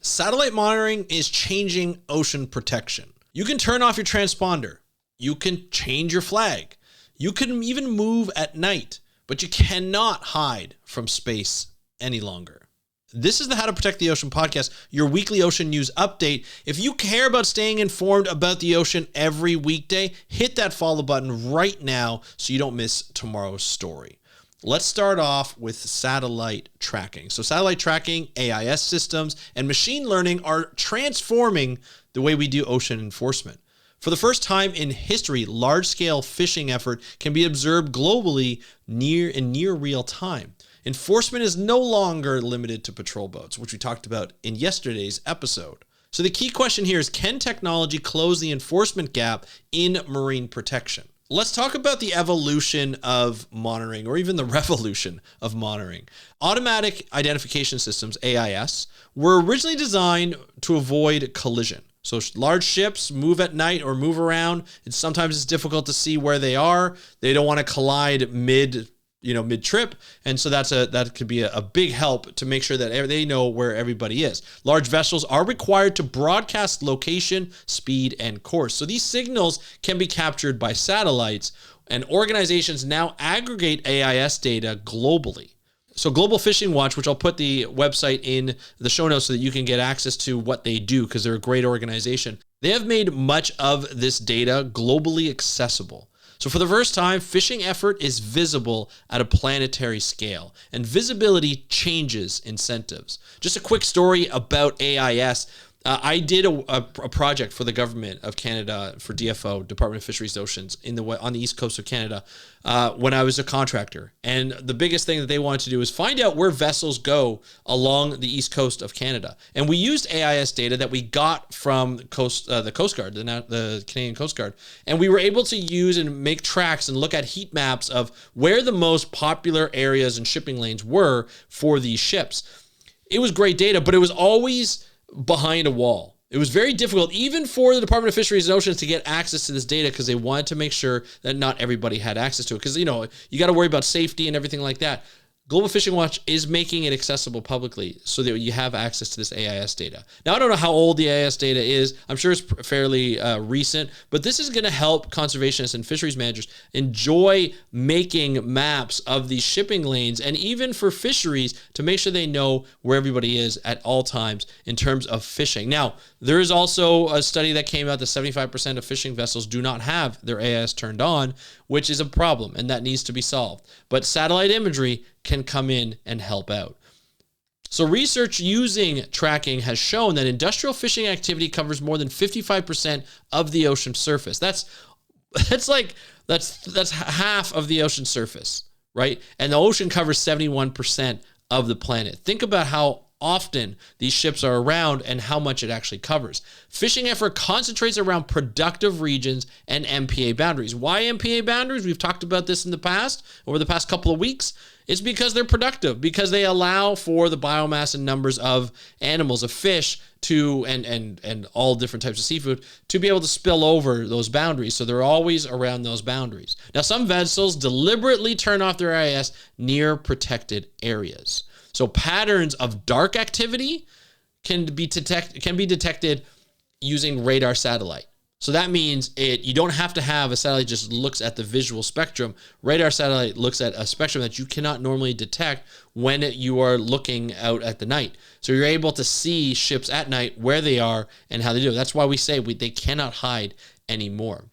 Satellite monitoring is changing ocean protection. You can turn off your transponder. You can change your flag. You can even move at night, but you cannot hide from space any longer. This is the How to Protect the Ocean podcast, your weekly ocean news update. If you care about staying informed about the ocean every weekday, hit that follow button right now so you don't miss tomorrow's story. Let's start off with satellite tracking. So satellite tracking, AIS systems, and machine learning are transforming the way we do ocean enforcement. For the first time in history, large-scale fishing effort can be observed globally in near real time. Enforcement is no longer limited to patrol boats, which we talked about in yesterday's episode. So the key question here is, can technology close the enforcement gap in marine protection? Let's talk about the evolution of monitoring, or even the revolution of monitoring. Automatic identification systems, AIS, were originally designed to avoid collision. So large ships move at night or move around. Sometimes it's difficult to see where they are. They don't want to collide mid-trip. And so that could be a big help to make sure that they know where everybody is. Large vessels are required to broadcast location, speed, and course. So these signals can be captured by satellites, and organizations now aggregate AIS data globally. So Global Fishing Watch, which I'll put the website in the show notes so that you can get access to what they do, because they're a great organization. They have made much of this data globally accessible. So for the first time, fishing effort is visible at a planetary scale, and visibility changes incentives. Just a quick story about AIS. I did a project for the government of Canada, for DFO, Department of Fisheries and Oceans, on the east coast of Canada when I was a contractor. And the biggest thing that they wanted to do is find out where vessels go along the east coast of Canada. And we used AIS data that we got from the Coast Guard, the Canadian Coast Guard. And we were able to use and make tracks and look at heat maps of where the most popular areas and shipping lanes were for these ships. It was great data, but it was always behind a wall. It was very difficult, even for the Department of Fisheries and Oceans, to get access to this data, because they wanted to make sure that not everybody had access to it. Because, you got to worry about safety and everything like that. Global Fishing Watch is making it accessible publicly so that you have access to this AIS data. Now, I don't know how old the AIS data is. I'm sure it's fairly recent, but this is going to help conservationists and fisheries managers enjoy making maps of these shipping lanes, and even for fisheries to make sure they know where everybody is at all times in terms of fishing. Now, there is also a study that came out that 75% of fishing vessels do not have their AIS turned on, which is a problem, and that needs to be solved. But satellite imagery can come in and help out. So research using tracking has shown that industrial fishing activity covers more than 55% of the ocean surface. That's half of the ocean surface, right? And the ocean covers 71% of the planet. Think about how often these ships are around and how much it actually covers. Fishing effort concentrates around productive regions and MPA boundaries. Why MPA boundaries? We've talked about this in the past, over the past couple of weeks. It's because they're productive, because they allow for the biomass and numbers of animals, of fish, and all different types of seafood to be able to spill over those boundaries. So they're always around those boundaries. Now, some vessels deliberately turn off their AIS near protected areas. So patterns of dark activity can be detected using radar satellite. So that means you don't have to have a satellite just looks at the visual spectrum. Radar satellite looks at a spectrum that you cannot normally detect when you are looking out at the night. So you're able to see ships at night, where they are and how they do. That's why we say they cannot hide anymore.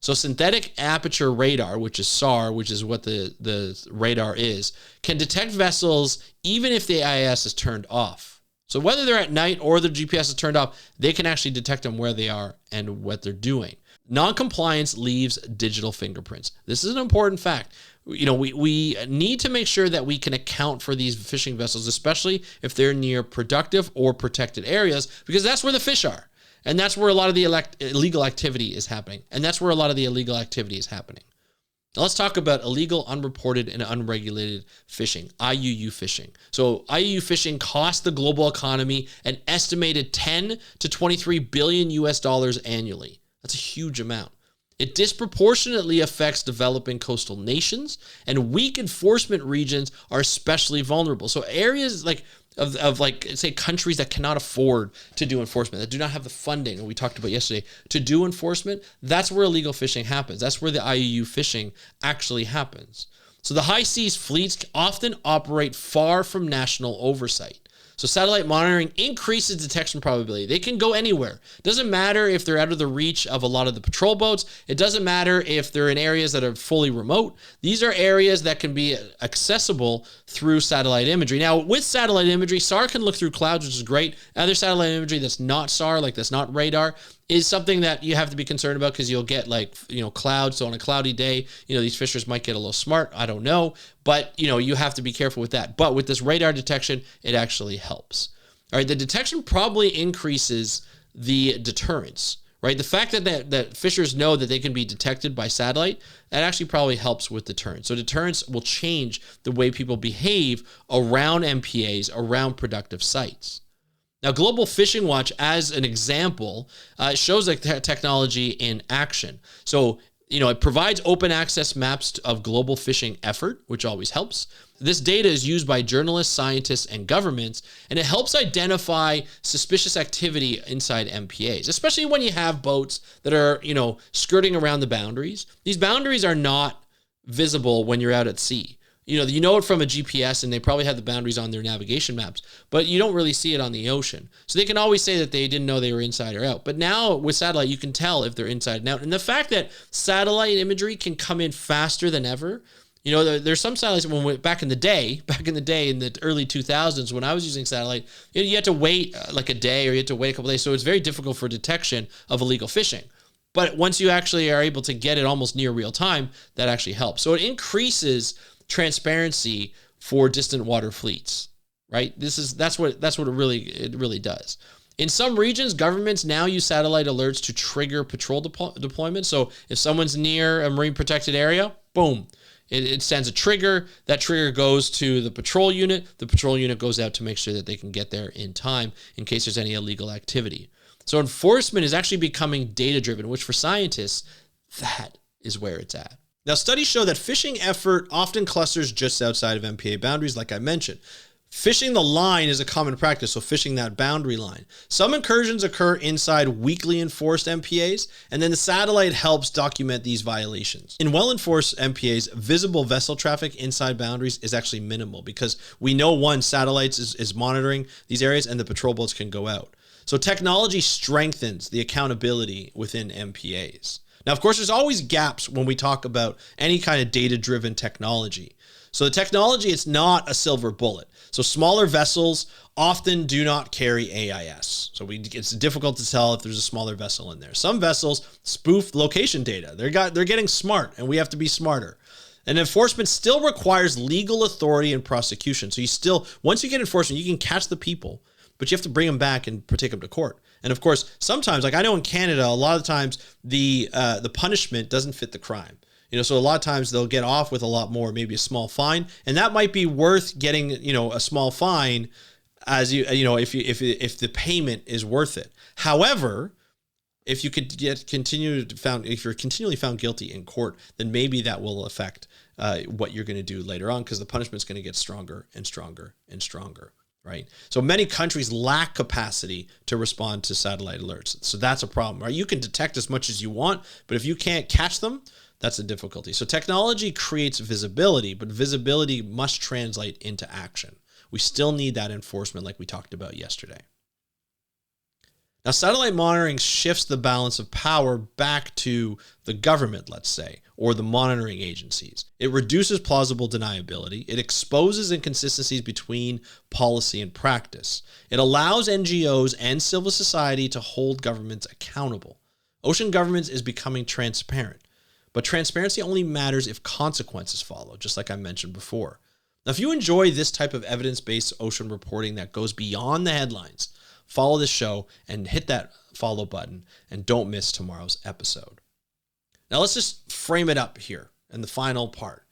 So synthetic aperture radar, which is SAR, which is what the radar is, can detect vessels even if the AIS is turned off. So whether they're at night or the GPS is turned off, they can actually detect them where they are and what they're doing. Noncompliance leaves digital fingerprints. This is an important fact. We need to make sure that we can account for these fishing vessels, especially if they're near productive or protected areas, because that's where the fish are. And that's where a lot of the illegal activity is happening. Now let's talk about illegal, unreported, and unregulated fishing, IUU fishing. So IUU fishing costs the global economy an estimated 10 to 23 billion US dollars annually. That's a huge amount. It disproportionately affects developing coastal nations, and weak enforcement regions are especially vulnerable. So areas like of like, say, countries that cannot afford to do enforcement, that do not have the funding, and we talked about yesterday, to do enforcement, that's where illegal fishing happens. That's where the IUU fishing actually happens. So the high seas fleets often operate far from national oversight. So satellite monitoring increases detection probability. They can go anywhere. It doesn't matter if they're out of the reach of a lot of the patrol boats. It doesn't matter if they're in areas that are fully remote. These are areas that can be accessible through satellite imagery. Now, with satellite imagery, SAR can look through clouds, which is great. Other satellite imagery that's not SAR, like that's not radar, is something that you have to be concerned about because you'll get like, clouds. So on a cloudy day, these fishers might get a little smart. I don't know. But, you have to be careful with that. But with this radar detection, it actually helps. All right. The detection probably increases the deterrence, right? The fact that fishers know that they can be detected by satellite, that actually probably helps with deterrence. So deterrence will change the way people behave around MPAs, around productive sites. Now, Global Fishing Watch, as an example, shows like technology in action. So, it provides open access maps of global fishing effort, which always helps. This data is used by journalists, scientists, and governments, and it helps identify suspicious activity inside MPAs, especially when you have boats that are, skirting around the boundaries. These boundaries are not visible when you're out at sea. You know it from a GPS, and they probably have the boundaries on their navigation maps, but you don't really see it on the ocean. So they can always say that they didn't know they were inside or out. But now with satellite, you can tell if they're inside and out. And the fact that satellite imagery can come in faster than ever, there's some satellites back in the day, in the early 2000s, when I was using satellite, you had to wait like a day, or you had to wait a couple days. So it's very difficult for detection of illegal fishing. But once you actually are able to get it almost near real time, that actually helps. So it increases transparency for distant water fleets, right? That's what it really does. In some regions, governments now use satellite alerts to trigger patrol deployment. So if someone's near a marine protected area, boom, it sends a trigger. That trigger goes to the patrol unit. The patrol unit goes out to make sure that they can get there in time in case there's any illegal activity. So enforcement is actually becoming data-driven, which for scientists, that is where it's at. Now, studies show that fishing effort often clusters just outside of MPA boundaries, like I mentioned. Fishing the line is a common practice, so fishing that boundary line. Some incursions occur inside weakly enforced MPAs, and then the satellite helps document these violations. In well-enforced MPAs, visible vessel traffic inside boundaries is actually minimal because we know satellites is monitoring these areas and the patrol boats can go out. So technology strengthens the accountability within MPAs. Now, of course, there's always gaps when we talk about any kind of data-driven technology. So the technology, it's not a silver bullet. So smaller vessels often do not carry AIS. So it's difficult to tell if there's a smaller vessel in there. Some vessels spoof location data. They're getting smart, and we have to be smarter. And enforcement still requires legal authority and prosecution. So once you get enforcement, you can catch the people, but you have to bring them back and take them to court. And of course, sometimes, like I know in Canada, a lot of times the punishment doesn't fit the crime. So a lot of times they'll get off with a lot more, maybe a small fine, and that might be worth getting, a small fine as if the payment is worth it. However, if you could if you're continually found guilty in court, then maybe that will affect what you're going to do later on, because the punishment's going to get stronger and stronger and stronger. Right. So many countries lack capacity to respond to satellite alerts. So that's a problem, right? You can detect as much as you want, but if you can't catch them, that's a difficulty. So technology creates visibility, but visibility must translate into action. We still need that enforcement like we talked about yesterday. Now, satellite monitoring shifts the balance of power back to the government, let's say, or the monitoring agencies. It reduces plausible deniability. It exposes inconsistencies between policy and practice. It allows NGOs and civil society to hold governments accountable. Ocean governance is becoming transparent, but transparency only matters if consequences follow, just like I mentioned before. Now, if you enjoy this type of evidence-based ocean reporting that goes beyond the headlines, follow this show and hit that follow button and don't miss tomorrow's episode. Now let's just frame it up here in the final part.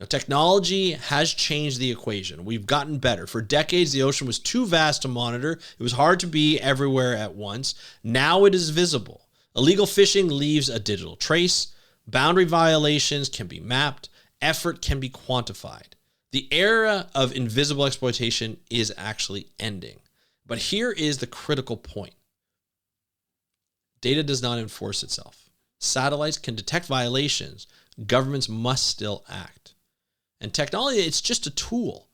Now, technology has changed the equation. We've gotten better. For decades, the ocean was too vast to monitor. It was hard to be everywhere at once. Now it is visible. Illegal fishing leaves a digital trace. Boundary violations can be mapped. Effort can be quantified. The era of invisible exploitation is actually ending. But here is the critical point. Data does not enforce itself. Satellites can detect violations. Governments must still act. And technology, it's just a tool.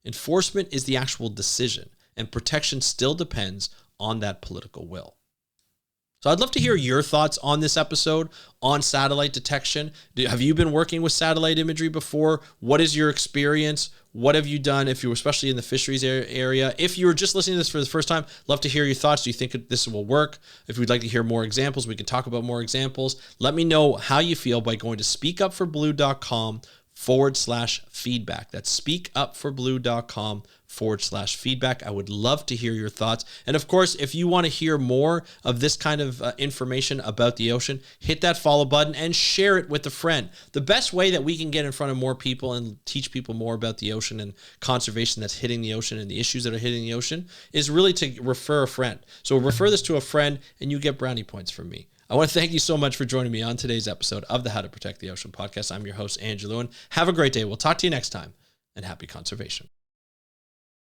Enforcement is the actual decision, and protection still depends on that political will. So I'd love to hear your thoughts on this episode on satellite detection. Have you been working with satellite imagery before? What is your experience? What have you done if you're especially in the fisheries area? If you're just listening to this for the first time, love to hear your thoughts. Do you think this will work? If we'd like to hear more examples, we can talk about more examples. Let me know how you feel by going to speakupforblue.com/feedback. That's speakupforblue.com/feedback. I would love to hear your thoughts. And of course, if you want to hear more of this kind of information about the ocean, hit that follow button and share it with a friend. The best way that we can get in front of more people and teach people more about the ocean and conservation that's hitting the ocean and the issues that are hitting the ocean is really to refer a friend. So refer this to a friend and you get brownie points from me. I want to thank you so much for joining me on today's episode of the How to Protect the Ocean podcast. I'm your host, Andrew Lewin. Have a great day. We'll talk to you next time, and happy conservation.